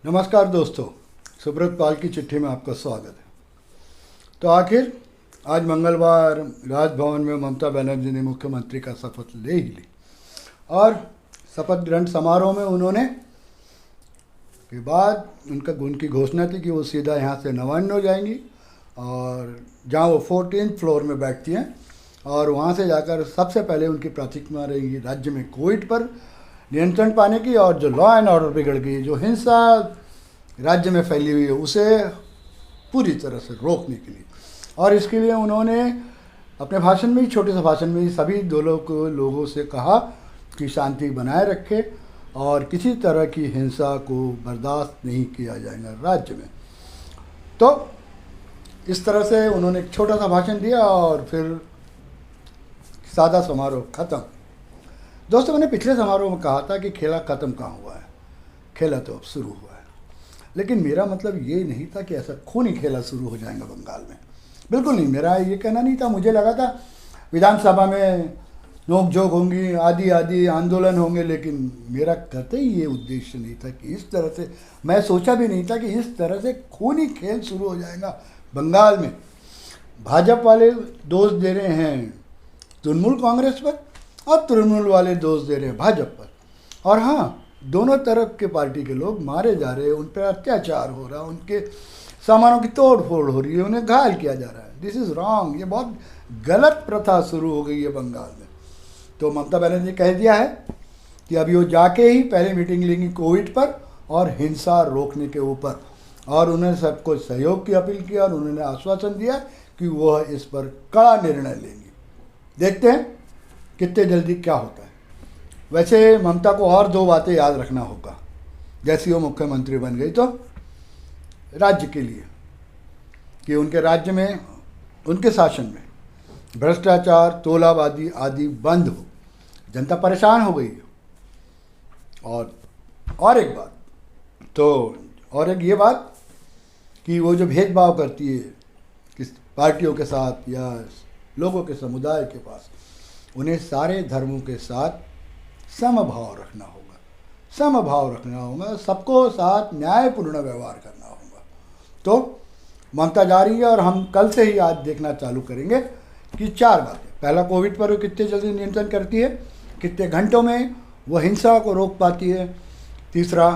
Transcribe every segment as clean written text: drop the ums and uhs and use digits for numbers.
नमस्कार दोस्तों, सुब्रत पाल की चिट्ठी में आपका स्वागत है। तो आखिर आज मंगलवार राजभवन में ममता बनर्जी ने मुख्यमंत्री का शपथ ले ही ली और शपथ ग्रहण समारोह में उन्होंने के बाद उनकी घोषणा थी कि वो सीधा यहाँ से नवान्न हो जाएंगी और जहाँ वो 14th फ्लोर में बैठती हैं और वहाँ से जाकर सबसे पहले उनकी प्राथमिकता रहेगी राज्य में कोविड पर नियंत्रण पाने की और जो लॉ एंड ऑर्डर बिगड़ गई, जो हिंसा राज्य में फैली हुई है, उसे पूरी तरह से रोकने के लिए। और इसके लिए उन्होंने अपने भाषण में ही, छोटे से भाषण में ही सभी लोगों से कहा कि शांति बनाए रखे और किसी तरह की हिंसा को बर्दाश्त नहीं किया जाएगा राज्य में। तो इस तरह से उन्होंने एक छोटा सा भाषण दिया और फिर सादा समारोह खत्म। दोस्तों, मैंने पिछले समारोह में कहा था कि खेला ख़त्म कहाँ हुआ है, खेला तो अब शुरू हुआ है। लेकिन मेरा मतलब ये नहीं था कि ऐसा खूनी खेला शुरू हो जाएगा बंगाल में, बिल्कुल नहीं। मेरा ये कहना नहीं था। मुझे लगा था विधानसभा में नोक-झोंक होंगी, आदि आंदोलन होंगे, लेकिन मेरा कतई ये उद्देश्य नहीं था कि इस तरह से, मैं सोचा भी नहीं था कि इस तरह से खूनी खेल शुरू हो जाएगा बंगाल में। भाजपा वाले दोष दे रहे हैं तृणमूल कांग्रेस पर और तृणमूल वाले दोष दे रहे हैं भाजपा पर। और हाँ, दोनों तरफ के पार्टी के लोग मारे जा रहे हैं, उन पर अत्याचार हो रहा है, उनके सामानों की तोड़ फोड़ हो रही है, उन्हें घायल किया जा रहा है। This is wrong. ये बहुत गलत प्रथा शुरू हो गई है बंगाल में। तो ममता बनर्जी ने कह दिया है कि अभी वो जाके ही पहले मीटिंग लेंगी कोविड पर और हिंसा रोकने के ऊपर, और उन्होंने सबको सहयोग की अपील की और उन्होंने आश्वासन दिया कि वह इस पर कड़ा निर्णय लेंगी। देखते हैं कितने जल्दी क्या होता है। वैसे ममता को और दो बातें याद रखना होगा जैसे वो मुख्यमंत्री बन गई तो राज्य के लिए, कि उनके राज्य में, उनके शासन में भ्रष्टाचार, तोलाबाजी आदि बंद हो। जनता परेशान हो गई है। और एक बात तो, और एक ये बात कि वो जो भेदभाव करती है किस पार्टियों के साथ या लोगों के समुदाय के पास, उन्हें सारे धर्मों के साथ समभाव रखना होगा, समभाव रखना होगा, सबको साथ न्यायपूर्ण व्यवहार करना होगा। तो ममता जा रही है और हम कल से ही आज देखना चालू करेंगे कि 4 बातें। पहला, कोविड पर वो कितने जल्दी नियंत्रण करती है, कितने घंटों में वो हिंसा को रोक पाती है। तीसरा,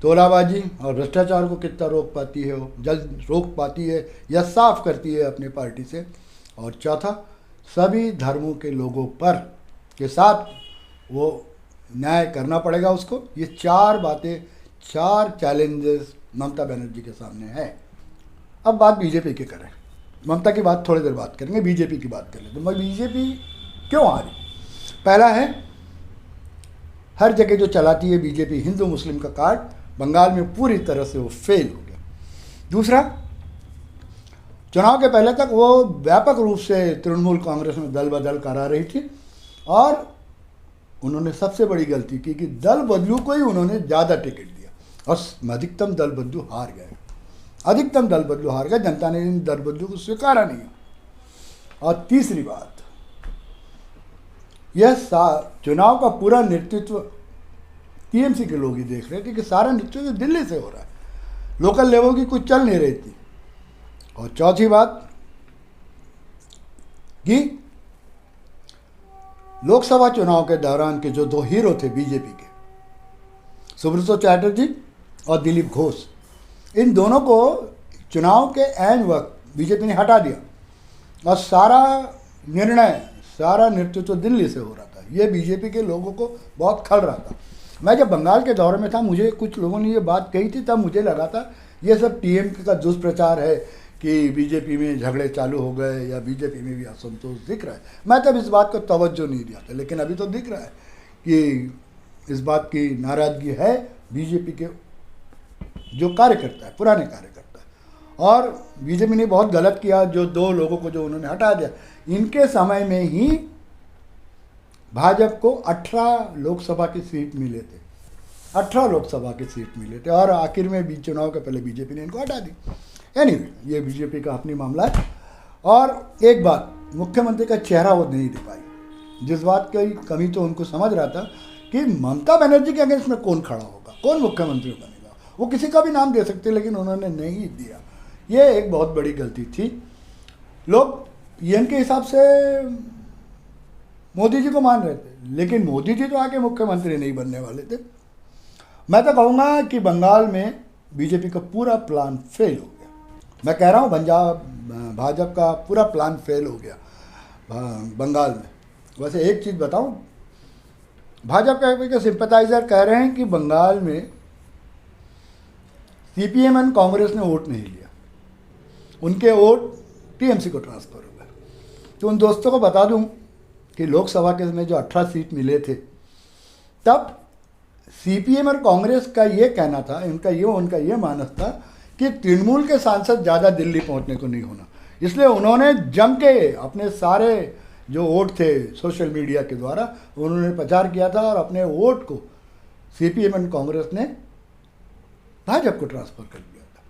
तोलाबाजी और भ्रष्टाचार को कितना रोक पाती है, वो जल्द रोक पाती है या साफ करती है अपनी पार्टी से। और चौथा, सभी धर्मों के लोगों पर के साथ वो न्याय करना पड़ेगा उसको। ये 4 बातें, 4 चैलेंजेस ममता बनर्जी के सामने है। अब बात बीजेपी की करें। ममता की बात थोड़ी देर बात करेंगे, बीजेपी की बात कर लेते हैं। बीजेपी क्यों हारी? पहला है, हर जगह जो चलाती है बीजेपी हिंदू मुस्लिम का कार्ड, बंगाल में पूरी तरह से वो फेल हो गया। दूसरा, चुनाव के पहले तक वो व्यापक रूप से तृणमूल कांग्रेस में दल बदल करा रही थी और उन्होंने सबसे बड़ी गलती की कि दल बदलू को ही उन्होंने ज़्यादा टिकट दिया और अधिकतम दल बदलू हार गए। अधिकतम दल बदलू हार गए, जनता ने इन दल बदलू को स्वीकारा नहीं। और तीसरी बात, यह चुनाव का पूरा नेतृत्व टीएमसी के लोग ही देख रहे थे कि सारा नेतृत्व दिल्ली से हो रहा है, लोकल लेवल की कुछ चल नहीं रही थी। और चौथी बात कि लोकसभा चुनाव के दौरान के जो 2 हीरो थे बीजेपी के, सुब्रतो चैटर्जी और दिलीप घोष, इन दोनों को चुनाव के ऐन वक्त बीजेपी ने हटा दिया और सारा निर्णय, सारा नेतृत्व दिल्ली से हो रहा था। ये बीजेपी के लोगों को बहुत खल रहा था। मैं जब बंगाल के दौरे में था, मुझे कुछ लोगों ने ये बात कही थी, तब मुझे लगा था ये सब टीएमसी का दुष्प्रचार है कि बीजेपी में झगड़े चालू हो गए या बीजेपी में भी असंतोष दिख रहा है। मैं तब इस बात को तवज्जो नहीं दिया था, लेकिन अभी तो दिख रहा है कि इस बात की नाराज़गी है बीजेपी के जो कार्यकर्ता है, पुराने कार्यकर्ता है। और बीजेपी ने बहुत गलत किया, जो 2 लोगों को जो उन्होंने हटा दिया। इनके समय में ही भाजपा को 18 लोकसभा की सीट मिले थे, 18 लोकसभा की सीट मिले थे और आखिर में चुनाव के पहले बीजेपी ने इनको हटा दी। एनीवे, ये बीजेपी का अपनी मामला है। और एक बात, मुख्यमंत्री का चेहरा वो नहीं दे पाई, जिस बात की कमी तो उनको समझ रहा था कि ममता बनर्जी के अगेंस्ट में कौन खड़ा होगा, कौन मुख्यमंत्री बनेगा। वो किसी का भी नाम दे सकते, लेकिन उन्होंने नहीं दिया। ये एक बहुत बड़ी गलती थी। लोग इनके हिसाब से मोदी जी को मान रहे थे, लेकिन मोदी जी तो आके मुख्यमंत्री नहीं बनने वाले थे। मैं तो कहूँगा कि बंगाल में बीजेपी का पूरा प्लान फेल हो गया। मैं कह रहा हूँ भाजपा का पूरा प्लान फेल हो गया बंगाल में। वैसे एक चीज़ बताऊँ, भाजपा के सिंपैथाइजर कह रहे हैं कि बंगाल में सीपीएम एंड कांग्रेस ने वोट नहीं लिया, उनके वोट टीएमसी को ट्रांसफ़र हो गए। तो उन दोस्तों को बता दूं कि लोकसभा के में जो 18 सीट मिले थे, तब सीपीएम और कांग्रेस का ये कहना था, उनका ये मानस था कि तृणमूल के सांसद ज़्यादा दिल्ली पहुंचने को नहीं होना, इसलिए उन्होंने जम के अपने सारे जो वोट थे सोशल मीडिया के द्वारा उन्होंने प्रचार किया था और अपने वोट को सीपीएम एंड कांग्रेस ने भाजपा को ट्रांसफ़र कर दिया था।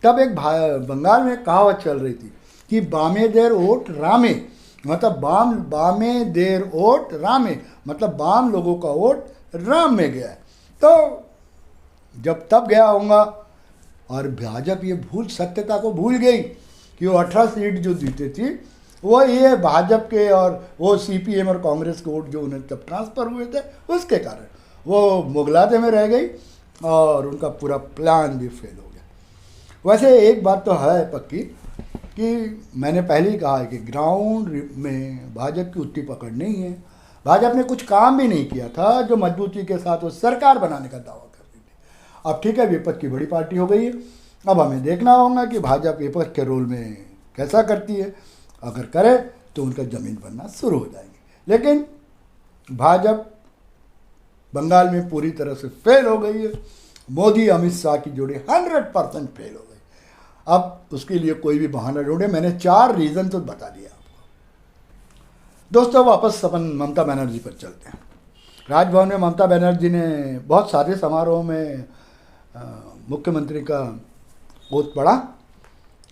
तब एक बंगाल में कहावत चल रही थी कि बामे देर वोट रामे, मतलब बामे देर वोट रामे, मतलब बाम लोगों का वोट राम में गया है। तो जब तब गया होगा और भाजपा ये सत्यता को भूल गई कि वो 18 सीट जो जीते थी वो ये भाजपा के और वो सीपीएम और कांग्रेस के वोट जो उन्हें तब ट्रांसफ़र हुए थे उसके कारण वो मुगलाते में रह गई और उनका पूरा प्लान भी फेल हो गया। वैसे एक बात तो है पक्की कि मैंने पहले ही कहा है कि ग्राउंड में भाजपा की उतनी पकड़ नहीं है। भाजपा ने कुछ काम भी नहीं किया था जो मजबूती के साथ वो सरकार बनाने का दावा कर रही थी। अब ठीक है, विपक्ष की बड़ी पार्टी हो गई है, अब हमें देखना होगा कि भाजपा विपक्ष के रोल में कैसा करती है। अगर करे तो उनका ज़मीन बनना शुरू हो जाएंगे, लेकिन भाजपा बंगाल में पूरी तरह से फेल हो गई है। मोदी अमित शाह की जोड़ी 100% फेल हो गई। अब उसके लिए कोई भी बहाना ढूंढे। मैंने 4 रीज़न तो बता दिया आपको। दोस्तों, वापस अपन ममता बनर्जी पर चलते हैं। राजभवन में ममता बनर्जी ने बहुत सादे समारोह में मुख्यमंत्री का ओथ पढ़ा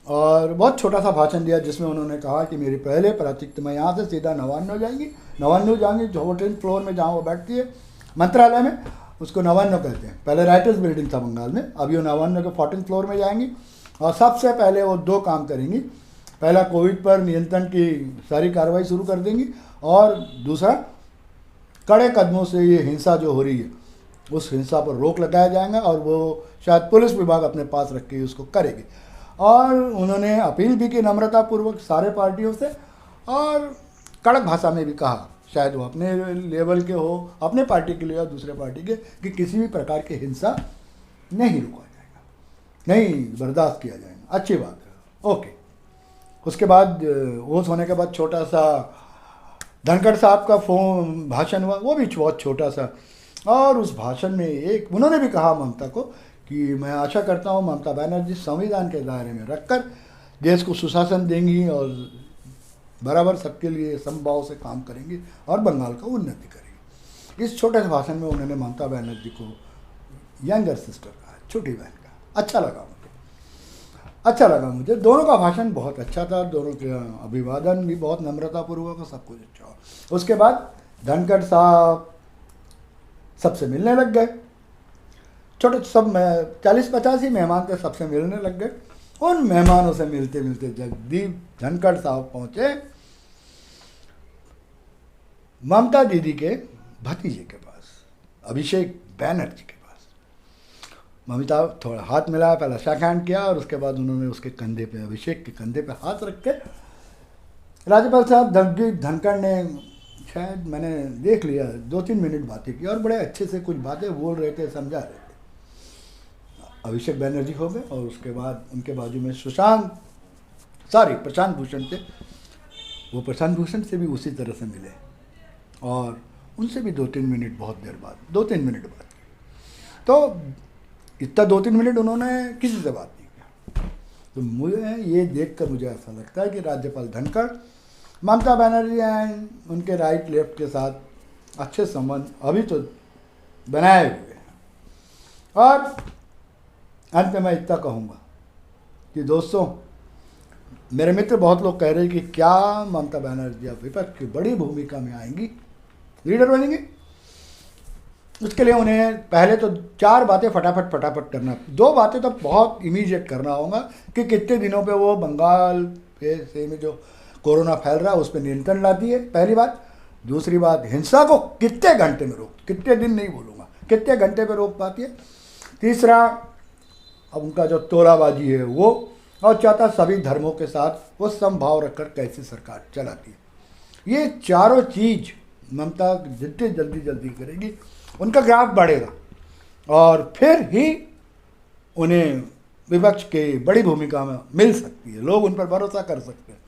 और बहुत छोटा सा भाषण दिया, जिसमें उन्होंने कहा कि मेरी पहले प्राथमिकता, मैं यहाँ से सीधा नवान्न जाएंगी, 14th फ्लोर में जहाँ वो बैठती है मंत्रालय में, उसको नवान्न कहते हैं। पहले राइटर्स बिल्डिंग था बंगाल में, अभी वो नवान्न के 14th फ्लोर में जाएंगी और सबसे पहले वो 2 काम करेंगी। पहला, कोविड पर नियंत्रण की सारी कार्रवाई शुरू कर देंगी और दूसरा, कड़े कदमों से ये हिंसा जो हो रही है उस हिंसा पर रोक लगाया जाएगा और वो शायद पुलिस विभाग अपने पास रख के उसको करेगी। और उन्होंने अपील भी की नम्रतापूर्वक सारे पार्टियों से और कड़क भाषा में भी कहा, शायद वो अपने लेवल के हो, अपने पार्टी के लिए या दूसरे पार्टी के, कि किसी भी प्रकार की हिंसा नहीं रुका जाएगा, नहीं बर्दाश्त किया जाएगा। अच्छी बात है, ओके। उसके बाद ओथ होने के बाद छोटा सा धनखड़ साहब का भाषण हुआ, वो भी बहुत छोटा सा। और उस भाषण में उन्होंने भी कहा ममता को कि मैं आशा करता हूँ ममता बनर्जी संविधान के दायरे में रखकर देश को सुशासन देंगी और बराबर सबके लिए समभाव से काम करेंगी और बंगाल का उन्नति करेंगी। इस छोटे से भाषण में उन्होंने ममता बनर्जी को यंगर सिस्टर कहा, छोटी बहन का। अच्छा लगा मुझे। दोनों का भाषण बहुत अच्छा था, दोनों के अभिवादन भी बहुत नम्रतापूर्वक और सब कुछ अच्छा हो। उसके बाद धनखड़ साहब सबसे मिलने लग गए। छोटे सब 40-50 ही मेहमान थे, सबसे मिलने लग गए। उन मेहमानों से मिलते मिलते जगदीप धनखड़ साहब पहुंचे ममता दीदी के भतीजे के पास, अभिषेक बनर्जी के पास। ममता थोड़ा हाथ मिलाया, पहले शेक हैंड किया और उसके बाद उन्होंने उसके कंधे पे, अभिषेक के कंधे पे हाथ रख के राज्यपाल साहब जगदीप धनखड़ ने, शायद मैंने देख लिया, 2-3 मिनट बातें की और बड़े अच्छे से कुछ बातें बोल रहे थे, समझा रहे थे। अभिषेक बनर्जी हो गए और उसके बाद उनके बाजू में प्रशांत भूषण थे। वो प्रशांत भूषण से भी उसी तरह से मिले और उनसे भी 2-3 मिनट, बहुत देर बाद 2-3 मिनट बात की। तो इतना 2-3 मिनट उन्होंने किसी से बात नहीं किया। तो मुझे ये देखकर मुझे ऐसा लगता है कि राज्यपाल धनखड़ ममता बनर्जी एंड उनके राइट लेफ्ट के साथ अच्छे संबंध अभी तो बनाए हुए हैं। और अंत में मैं इतना कहूँगा कि दोस्तों, मेरे मित्र बहुत लोग कह रहे हैं कि क्या ममता बनर्जी अब विपक्ष की बड़ी भूमिका में आएंगी, लीडर बनेंगी। उसके लिए उन्हें पहले तो 4 बातें फटाफट करना, 2 बातें तो बहुत इमीडिएट करना होगा कि कितने दिनों पे वो बंगाल पे से में जो कोरोना फैल रहा है उस पर नियंत्रण लाती है, पहली बात। दूसरी बात, हिंसा को कितने घंटे में रोक, कितने दिन नहीं बोलूँगा, कितने घंटे पे रोक पाती है। तीसरा, अब उनका जो तोलाबाजी है वो, और चौथा, सभी धर्मों के साथ वो समभाव रखकर कैसे सरकार चलाती है। ये चारों चीज़ ममता जितनी जल्दी करेगी उनका ग्राफ बढ़ेगा और फिर ही उन्हें विपक्ष की बड़ी भूमिका में मिल सकती है, लोग उन पर भरोसा कर सकते हैं।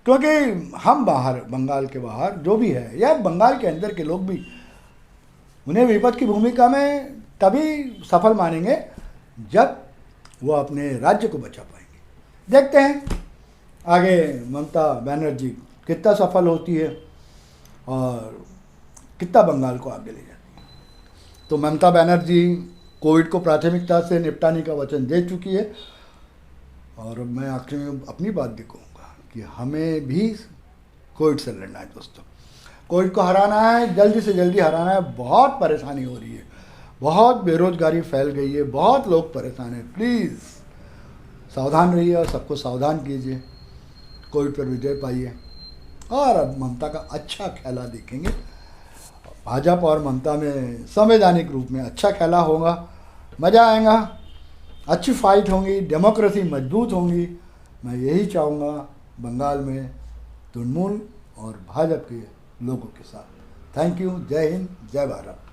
क्योंकि हम बाहर, बंगाल के बाहर जो भी है या बंगाल के अंदर के लोग भी उन्हें विपक्ष की भूमिका में तभी सफल मानेंगे जब वो अपने राज्य को बचा पाएंगे। देखते हैं आगे ममता बनर्जी कितना सफल होती है और कितना बंगाल को आगे ले जाती है। तो ममता बनर्जी कोविड को प्राथमिकता से निपटाने का वचन दे चुकी है और मैं आखिर में अपनी बात भी कहूँगा कि हमें भी कोविड से लड़ना है दोस्तों। कोविड को हराना है, जल्दी से जल्दी हराना है। बहुत परेशानी हो रही है, बहुत बेरोजगारी फैल गई है, बहुत लोग परेशान हैं। प्लीज़ सावधान रहिए और सबको सावधान कीजिए, कोविड पर विजय पाइए। और अब ममता का अच्छा खेला देखेंगे। भाजपा और ममता में संवैधानिक रूप में अच्छा खेला होगा, मज़ा आएगा, अच्छी फाइट होंगी, डेमोक्रेसी मजबूत होंगी। मैं यही चाहूँगा बंगाल में तृणमूल और भाजपा के लोगों के साथ। Thank you. जय हिंद, जय भारत।